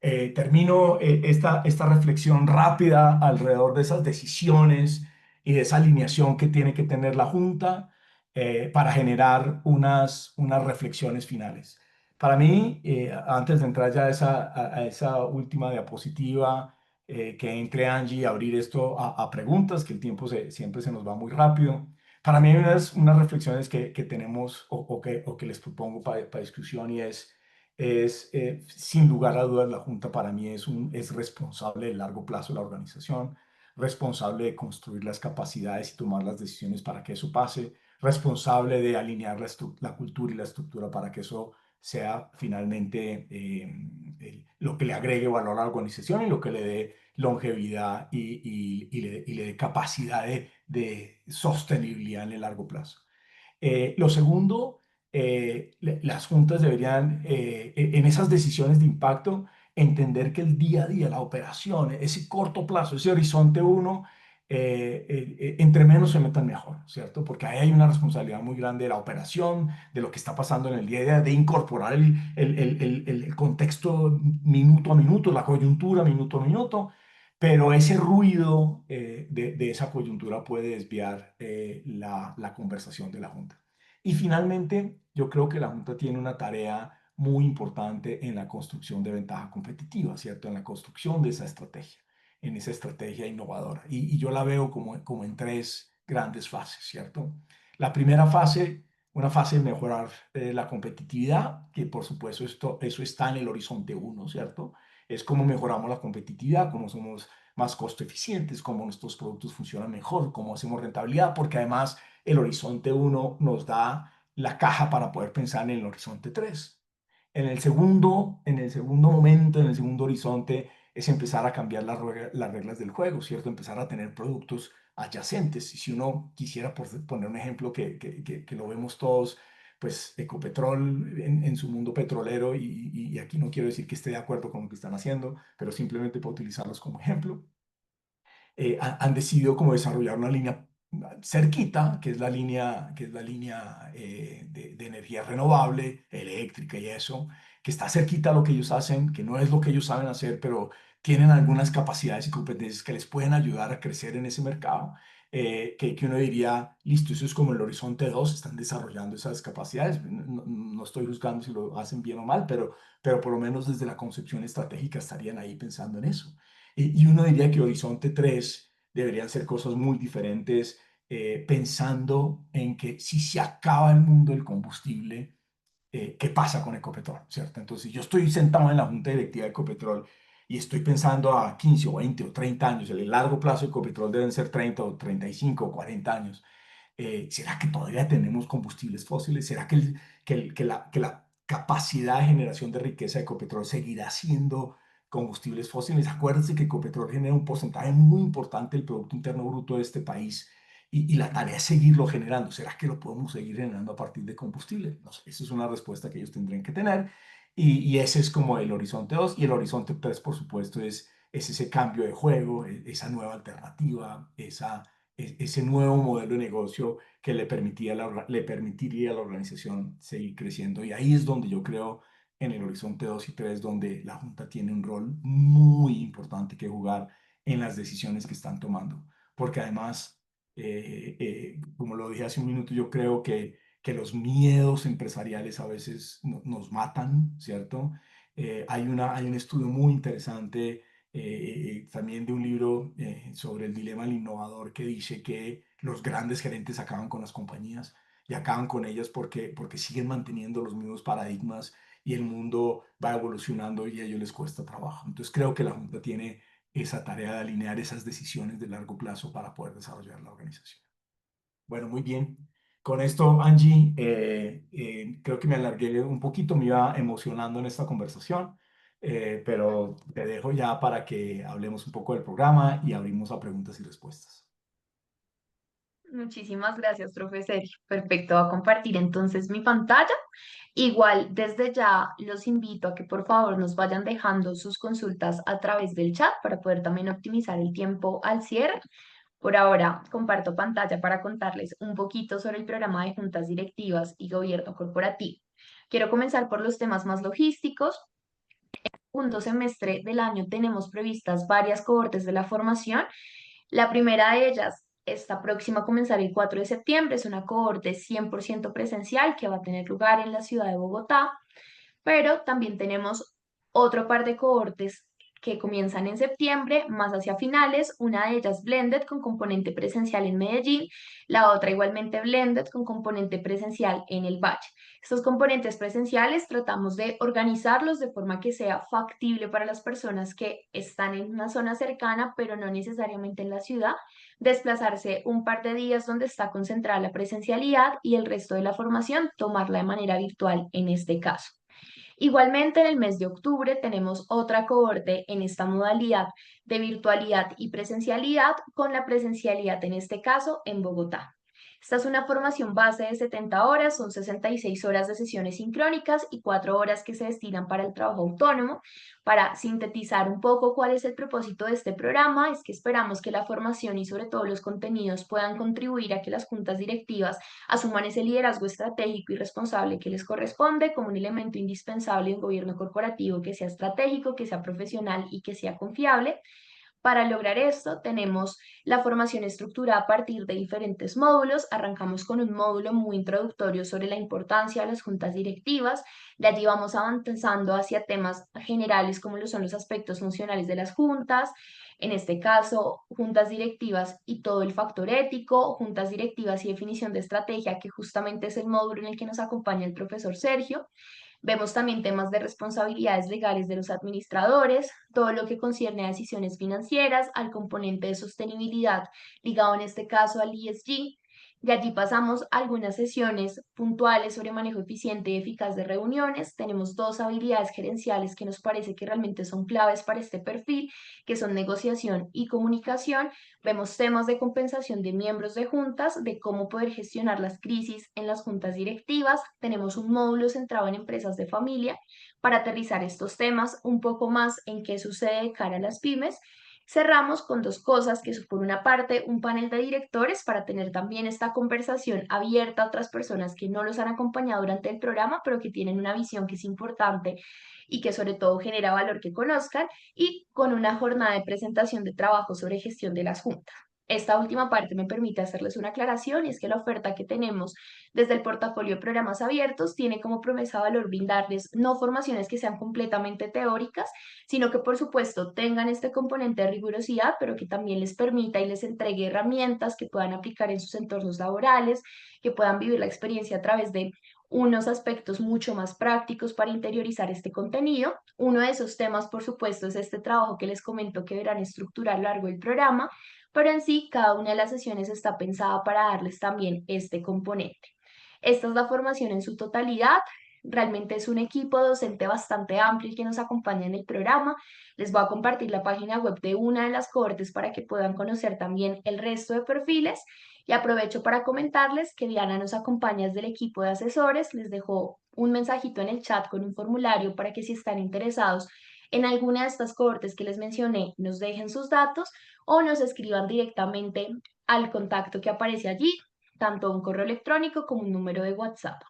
termino esta reflexión rápida alrededor de esas decisiones y de esa alineación que tiene que tener la Junta para generar unas reflexiones finales. Para mí, antes de entrar ya a esa última diapositiva, que entre Angie y abrir esto a preguntas, que el tiempo siempre se nos va muy rápido. Para mí hay unas reflexiones que tenemos o que les propongo para discusión y sin lugar a dudas, la Junta para mí es responsable de largo plazo de la organización, responsable de construir las capacidades y tomar las decisiones para que eso pase, responsable de alinear la cultura y la estructura para que eso sea finalmente lo que le agregue valor a la organización y lo que le dé longevidad y le dé capacidad de sostenibilidad en el largo plazo. Lo segundo, las juntas deberían, en esas decisiones de impacto, entender que el día a día, la operación, ese corto plazo, ese horizonte uno, entre menos se metan mejor, ¿cierto? Porque ahí hay una responsabilidad muy grande de la operación, de lo que está pasando en el día a día, de incorporar el contexto minuto a minuto, la coyuntura minuto a minuto, pero ese ruido de esa coyuntura puede desviar la conversación de la Junta. Y finalmente, yo creo que la Junta tiene una tarea muy importante en la construcción de ventaja competitiva, ¿cierto? En la construcción de esa estrategia, en esa estrategia innovadora. Y yo la veo como en tres grandes fases, ¿cierto? La primera fase, una fase de mejorar la competitividad, que por supuesto eso está en el horizonte uno, ¿cierto? Es cómo mejoramos la competitividad, cómo somos más costo eficientes, cómo nuestros productos funcionan mejor, cómo hacemos rentabilidad, porque además el horizonte uno nos da la caja para poder pensar en el horizonte 3. En el segundo momento, en el segundo horizonte, es empezar a cambiar las reglas del juego, ¿cierto? Empezar a tener productos adyacentes. Y si uno quisiera poner un ejemplo que lo vemos todos, pues Ecopetrol en su mundo petrolero, y aquí no quiero decir que esté de acuerdo con lo que están haciendo, pero simplemente para utilizarlos como ejemplo, han decidido como desarrollar una línea cerquita, que es la línea de energía renovable, eléctrica y eso, que está cerquita a lo que ellos hacen, que no es lo que ellos saben hacer, pero tienen algunas capacidades y competencias que les pueden ayudar a crecer en ese mercado. Que uno diría, listo, eso es como el horizonte 2, están desarrollando esas capacidades. No estoy juzgando si lo hacen bien o mal, pero por lo menos desde la concepción estratégica estarían ahí pensando en eso. Y uno diría que Horizonte 3 deberían ser cosas muy diferentes, pensando en que si se acaba el mundo del combustible, ¿qué pasa con Ecopetrol? ¿Cierto? Entonces, si yo estoy sentado en la junta directiva de Ecopetrol y estoy pensando a 15 o 20 o 30 años, en el largo plazo de Ecopetrol deben ser 30 o 35 o 40 años. ¿Será que todavía tenemos combustibles fósiles? ¿Será que la capacidad de generación de riqueza de Ecopetrol seguirá siendo combustibles fósiles? Acuérdense que Ecopetrol genera un porcentaje muy importante del Producto Interno Bruto de este país y la tarea es seguirlo generando. ¿Será que lo podemos seguir generando a partir de combustible? No sé, esa es una respuesta que ellos tendrían que tener y ese es como el horizonte 2 y el horizonte 3, por supuesto, es ese cambio de juego, esa nueva alternativa, ese nuevo modelo de negocio que le permitiría a la organización seguir creciendo. Y ahí es donde yo creo en el horizonte 2 y 3 donde la Junta tiene un rol muy importante que jugar en las decisiones que están tomando. Porque además, como lo dije hace un minuto, yo creo que los miedos empresariales a veces nos matan, ¿cierto? Hay un estudio muy interesante también de un libro sobre el dilema del innovador que dice que los grandes gerentes acaban con las compañías y acaban con ellas porque siguen manteniendo los mismos paradigmas y el mundo va evolucionando y a ellos les cuesta trabajo. Entonces creo que la Junta tiene esa tarea de alinear esas decisiones de largo plazo para poder desarrollar la organización. Bueno, muy bien. Con esto, Angie, creo que me alargué un poquito, me iba emocionando en esta conversación, pero te dejo ya para que hablemos un poco del programa y abrimos a preguntas y respuestas. Muchísimas gracias, profesor. Perfecto, voy a compartir entonces mi pantalla. Igual, desde ya los invito a que por favor nos vayan dejando sus consultas a través del chat para poder también optimizar el tiempo al cierre. Por ahora, comparto pantalla para contarles un poquito sobre el programa de juntas directivas y gobierno corporativo. Quiero comenzar por los temas más logísticos. Segundo semestre del año tenemos previstas varias cohortes de la formación. La primera de ellas está próxima a comenzar el 4 de septiembre. Es una cohorte 100% presencial que va a tener lugar en la ciudad de Bogotá, pero también tenemos otro par de cohortes que comienzan en septiembre, más hacia finales, una de ellas blended con componente presencial en Medellín, la otra igualmente blended con componente presencial en el Valle. Estos componentes presenciales tratamos de organizarlos de forma que sea factible para las personas que están en una zona cercana, pero no necesariamente en la ciudad, desplazarse un par de días donde está concentrada la presencialidad y el resto de la formación tomarla de manera virtual en este caso. Igualmente, en el mes de octubre tenemos otra cohorte en esta modalidad de virtualidad y presencialidad, con la presencialidad en este caso en Bogotá. Esta es una formación base de 70 horas, son 66 horas de sesiones sincrónicas y 4 horas que se destinan para el trabajo autónomo. Para sintetizar un poco cuál es el propósito de este programa, es que esperamos que la formación y sobre todo los contenidos puedan contribuir a que las juntas directivas asuman ese liderazgo estratégico y responsable que les corresponde como un elemento indispensable de un gobierno corporativo que sea estratégico, que sea profesional y que sea confiable. Para lograr esto, tenemos la formación estructurada a partir de diferentes módulos. Arrancamos con un módulo muy introductorio sobre la importancia de las juntas directivas. De allí vamos avanzando hacia temas generales como lo son los aspectos funcionales de las juntas. En este caso, juntas directivas y todo el factor ético, juntas directivas y definición de estrategia, que justamente es el módulo en el que nos acompaña el profesor Sergio. Vemos también temas de responsabilidades legales de los administradores, todo lo que concierne a decisiones financieras, al componente de sostenibilidad ligado en este caso al ESG. De allí pasamos a algunas sesiones puntuales sobre manejo eficiente y eficaz de reuniones. Tenemos dos habilidades gerenciales que nos parece que realmente son claves para este perfil, que son negociación y comunicación. Vemos temas de compensación de miembros de juntas, de cómo poder gestionar las crisis en las juntas directivas. Tenemos un módulo centrado en empresas de familia para aterrizar estos temas un poco más en qué sucede de cara a las pymes. Cerramos con dos cosas, que son por una parte un panel de directores para tener también esta conversación abierta a otras personas que no los han acompañado durante el programa, pero que tienen una visión que es importante y que sobre todo genera valor que conozcan, y con una jornada de presentación de trabajo sobre gestión de las juntas. Esta última parte me permite hacerles una aclaración, y es que la oferta que tenemos desde el portafolio de programas abiertos tiene como promesa valor brindarles no formaciones que sean completamente teóricas, sino que por supuesto tengan este componente de rigurosidad, pero que también les permita y les entregue herramientas que puedan aplicar en sus entornos laborales, que puedan vivir la experiencia a través de unos aspectos mucho más prácticos para interiorizar este contenido. Uno de esos temas, por supuesto, es este trabajo que les comento que verán estructurar a lo largo del programa, pero en sí cada una de las sesiones está pensada para darles también este componente. Esta es la formación en su totalidad. Realmente es un equipo docente bastante amplio el que nos acompaña en el programa. Les voy a compartir la página web de una de las cohortes para que puedan conocer también el resto de perfiles. Y aprovecho para comentarles que Diana nos acompaña desde el equipo de asesores. Les dejó un mensajito en el chat con un formulario para que si están interesados en alguna de estas cohortes que les mencioné, nos dejen sus datos o nos escriban directamente al contacto que aparece allí, tanto un correo electrónico como un número de WhatsApp.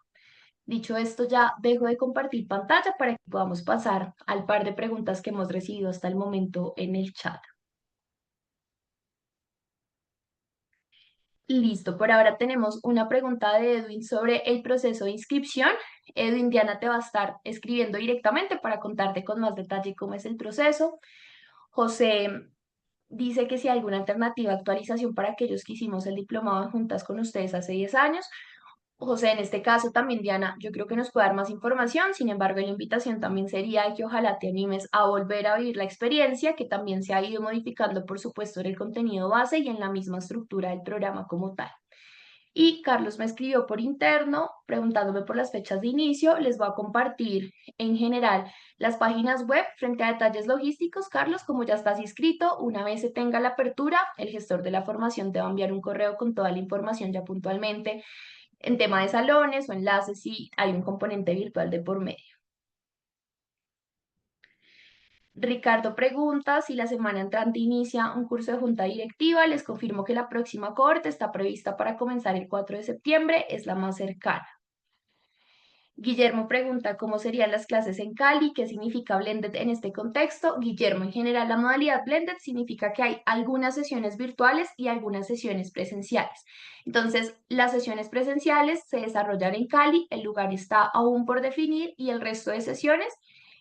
Dicho esto, ya dejo de compartir pantalla para que podamos pasar al par de preguntas que hemos recibido hasta el momento en el chat. Listo, por ahora tenemos una pregunta de Edwin sobre el proceso de inscripción. Edwin, Diana te va a estar escribiendo directamente para contarte con más detalle cómo es el proceso. José dice que si hay alguna alternativa de actualización para aquellos que hicimos el diplomado en juntas con ustedes hace 10 años. José, en este caso también, Diana, yo creo que nos puede dar más información. Sin embargo, la invitación también sería que ojalá te animes a volver a vivir la experiencia, que también se ha ido modificando, por supuesto, en el contenido base y en la misma estructura del programa como tal. Y Carlos me escribió por interno preguntándome por las fechas de inicio. Les voy a compartir en general las páginas web frente a detalles logísticos. Carlos, como ya estás inscrito, una vez se tenga la apertura, el gestor de la formación te va a enviar un correo con toda la información ya puntualmente en tema de salones o enlaces si hay un componente virtual de por medio. Ricardo pregunta si la semana entrante inicia un curso de junta directiva. Les confirmo que la próxima cohorte está prevista para comenzar el 4 de septiembre, es la más cercana. Guillermo pregunta cómo serían las clases en Cali, qué significa blended en este contexto. Guillermo, en general, la modalidad blended significa que hay algunas sesiones virtuales y algunas sesiones presenciales. Entonces, las sesiones presenciales se desarrollan en Cali, el lugar está aún por definir y el resto de sesiones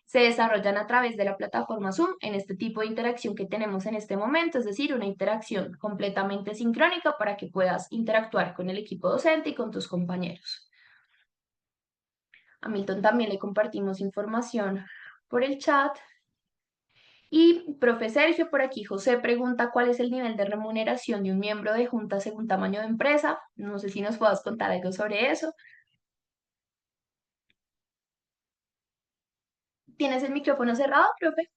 se desarrollan a través de la plataforma Zoom en este tipo de interacción que tenemos en este momento, es decir, una interacción completamente sincrónica para que puedas interactuar con el equipo docente y con tus compañeros. A Milton también le compartimos información por el chat. Y, profe Sergio, por aquí José pregunta cuál es el nivel de remuneración de un miembro de junta según tamaño de empresa. No sé si nos puedas contar algo sobre eso. ¿Tienes el micrófono cerrado, profe?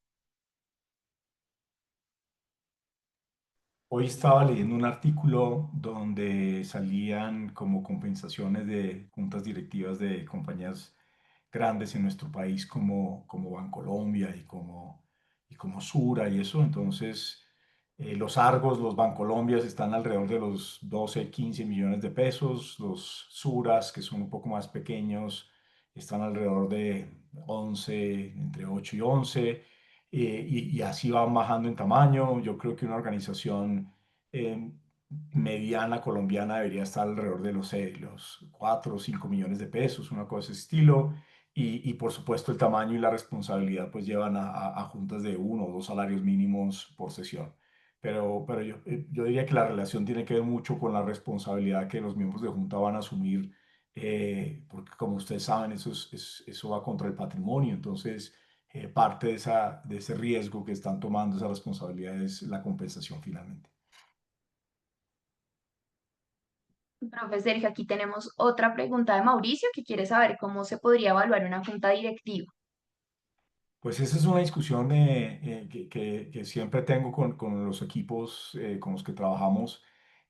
Hoy estaba leyendo un artículo donde salían como compensaciones de juntas directivas de compañías grandes en nuestro país como Bancolombia y como Sura y eso. Entonces, los Argos, los Bancolombias están alrededor de los 12, 15 millones de pesos. Los Suras, que son un poco más pequeños, están alrededor de 11, entre 8 y 11. Y así van bajando en tamaño. Yo creo que una organización eh, mediana colombiana debería estar alrededor de los 4 o 5 millones de pesos, una cosa de ese estilo. Y por supuesto el tamaño y la responsabilidad pues llevan a juntas de uno o dos salarios mínimos por sesión. Pero yo diría que la relación tiene que ver mucho con la responsabilidad que los miembros de junta van a asumir, porque como ustedes saben, eso va contra el patrimonio. Entonces, parte de ese riesgo que están tomando, esa responsabilidad, es la compensación finalmente. Profe Sergio, aquí tenemos otra pregunta de Mauricio que quiere saber cómo se podría evaluar una junta directiva. Pues esa es una discusión que siempre tengo con los equipos con los que trabajamos,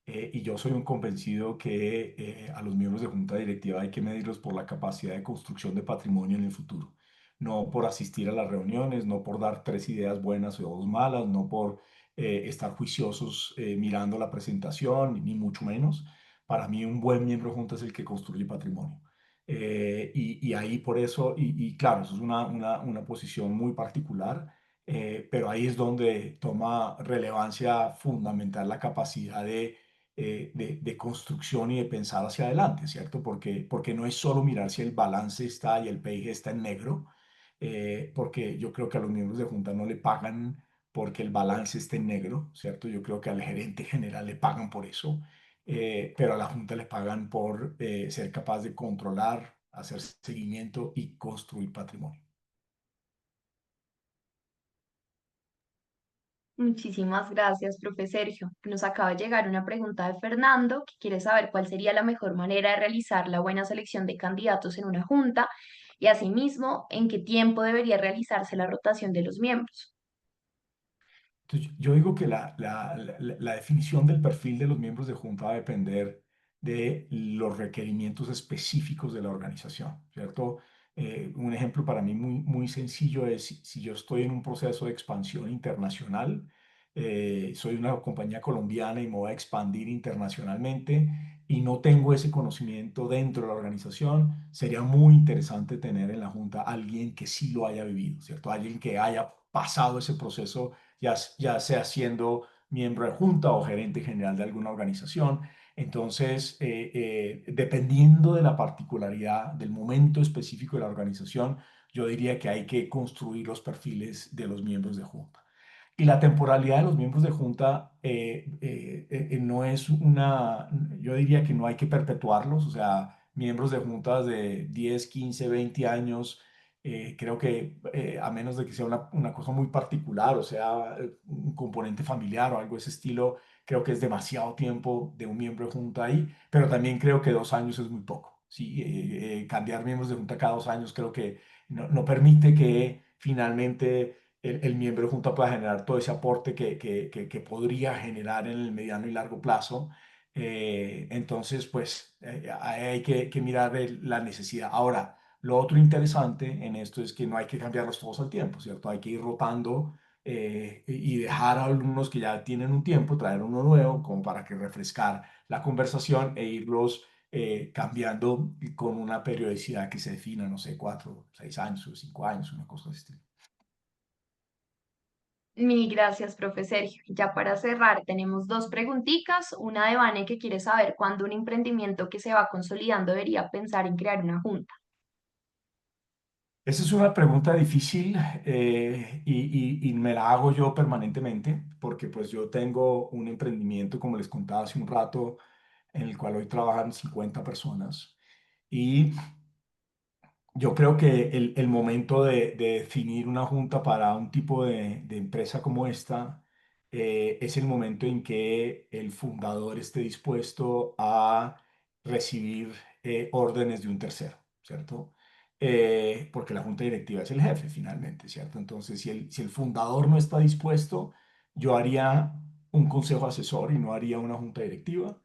y yo soy un convencido que a los miembros de junta directiva hay que medirlos por la capacidad de construcción de patrimonio en el futuro, no por asistir a las reuniones, no por dar tres ideas buenas o dos malas, no por estar juiciosos mirando la presentación, ni mucho menos. Para mí un buen miembro de junta es el que construye patrimonio. Y ahí por eso, y claro, eso es una posición muy particular, pero ahí es donde toma relevancia fundamental la capacidad de construcción y de pensar hacia adelante, ¿cierto? Porque no es solo mirar si el balance está y el PIG está en negro, porque yo creo que a los miembros de junta no le pagan porque el balance esté en negro, ¿cierto? Yo creo que al gerente general le pagan por eso, pero a la Junta le pagan por ser capaz de controlar, hacer seguimiento y construir patrimonio. Muchísimas gracias, profe Sergio. Nos acaba de llegar una pregunta de Fernando que quiere saber cuál sería la mejor manera de realizar la buena selección de candidatos en una junta y asimismo en qué tiempo debería realizarse la rotación de los miembros. Entonces, yo digo que la definición del perfil de los miembros de junta va a depender de los requerimientos específicos de la organización, ¿cierto? Un ejemplo para mí muy, muy sencillo es si yo estoy en un proceso de expansión internacional, soy una compañía colombiana y me voy a expandir internacionalmente y no tengo ese conocimiento dentro de la organización, sería muy interesante tener en la junta alguien que sí lo haya vivido, ¿cierto? Alguien que haya pasado ese proceso, ya sea siendo miembro de junta o gerente general de alguna organización. Entonces, dependiendo de la particularidad del momento específico de la organización, yo diría que hay que construir los perfiles de los miembros de junta. Y la temporalidad de los miembros de junta no es yo diría que no hay que perpetuarlos, o sea, miembros de juntas de 10, 15, 20 años, creo que a menos de que sea una cosa muy particular, o sea, un componente familiar o algo de ese estilo, creo que es demasiado tiempo de un miembro de junta ahí, pero también creo que 2 años es muy poco. ¿Sí? Cambiar miembros de junta cada 2 años creo que no permite que finalmente el miembro de junta pueda generar todo ese aporte que podría generar en el mediano y largo plazo. Entonces, pues ahí hay que mirar la necesidad. Ahora, lo otro interesante en esto es que no hay que cambiarlos todos al tiempo, ¿cierto? Hay que ir rotando y dejar a alumnos que ya tienen un tiempo, traer uno nuevo, como para que refrescar la conversación e irlos cambiando con una periodicidad que se defina, no sé, 4, 6 años o 5 años, una cosa de este estilo. Mil gracias, profe Sergio. Ya para cerrar, tenemos dos preguntitas. Una de Vane que quiere saber cuándo un emprendimiento que se va consolidando debería pensar en crear una junta. Esa es una pregunta difícil y me la hago yo permanentemente porque pues yo tengo un emprendimiento, como les contaba hace un rato, en el cual hoy trabajan 50 personas y yo creo que el momento de definir una junta para un tipo de empresa como esta es el momento en que el fundador esté dispuesto a recibir órdenes de un tercero, ¿cierto? Porque la junta directiva es el jefe finalmente, ¿cierto? Entonces, si el fundador no está dispuesto, yo haría un consejo asesor y no haría una junta directiva.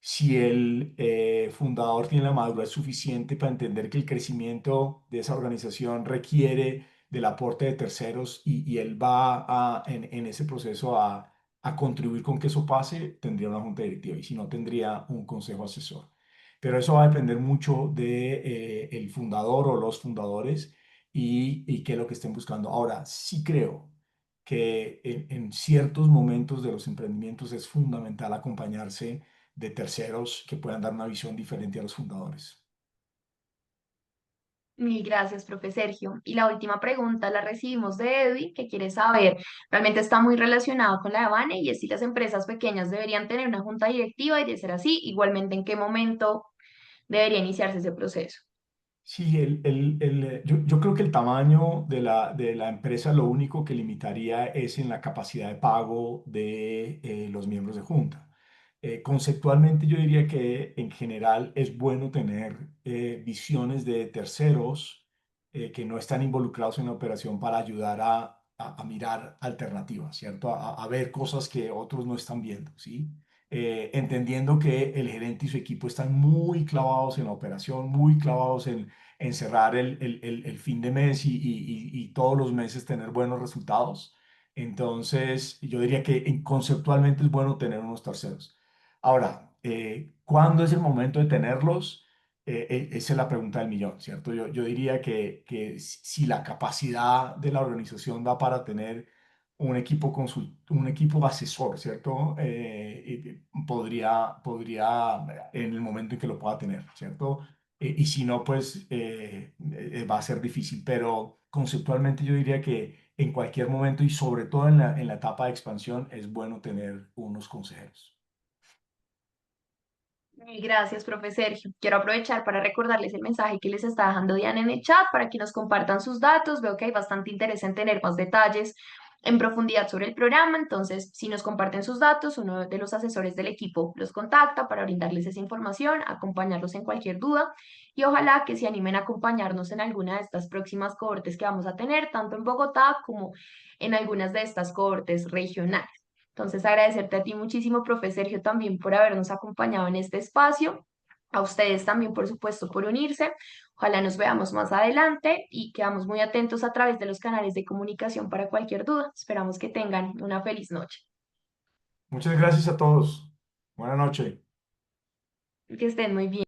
Si el fundador tiene la madurez suficiente para entender que el crecimiento de esa organización requiere del aporte de terceros y él va en ese proceso a contribuir con que eso pase, tendría una junta directiva y si no, tendría un consejo asesor. Pero eso va a depender mucho de el fundador o los fundadores y qué es lo que estén buscando. Ahora, sí creo que en ciertos momentos de los emprendimientos es fundamental acompañarse de terceros que puedan dar una visión diferente a los fundadores. Mil gracias, profe Sergio. Y la última pregunta la recibimos de Edwin, que quiere saber, realmente está muy relacionado con la de Vane, y es si las empresas pequeñas deberían tener una junta directiva y de ser así, igualmente en qué momento debería iniciarse ese proceso. Sí, yo creo que el tamaño de la empresa lo único que limitaría es en la capacidad de pago de los miembros de junta. Conceptualmente yo diría que en general es bueno tener visiones de terceros que no están involucrados en la operación para ayudar a mirar alternativas, ¿cierto? A ver cosas que otros no están viendo, ¿sí? Entendiendo que el gerente y su equipo están muy clavados en la operación, muy clavados en cerrar el fin de mes y todos los meses tener buenos resultados. Entonces, yo diría que conceptualmente es bueno tener unos terceros. Ahora, ¿cuándo es el momento de tenerlos? Esa es la pregunta del millón, ¿cierto? Yo diría que si la capacidad de la organización da para tener un equipo asesor, ¿cierto? Podría en el momento en que lo pueda tener, ¿cierto? Y si no, pues va a ser difícil, pero conceptualmente yo diría que en cualquier momento y sobre todo en la etapa de expansión es bueno tener unos consejeros. Gracias, profe Sergio. Quiero aprovechar para recordarles el mensaje que les está dejando Diana en el chat para que nos compartan sus datos. Veo que hay bastante interés en tener más detalles en profundidad sobre el programa. Entonces, si nos comparten sus datos, uno de los asesores del equipo los contacta para brindarles esa información, acompañarlos en cualquier duda y ojalá que se animen a acompañarnos en alguna de estas próximas cohortes que vamos a tener, tanto en Bogotá como en algunas de estas cohortes regionales. Entonces, agradecerte a ti muchísimo, profe Sergio, también por habernos acompañado en este espacio. A ustedes también, por supuesto, por unirse. Ojalá nos veamos más adelante y quedamos muy atentos a través de los canales de comunicación para cualquier duda. Esperamos que tengan una feliz noche. Muchas gracias a todos. Buenas noches. Que estén muy bien.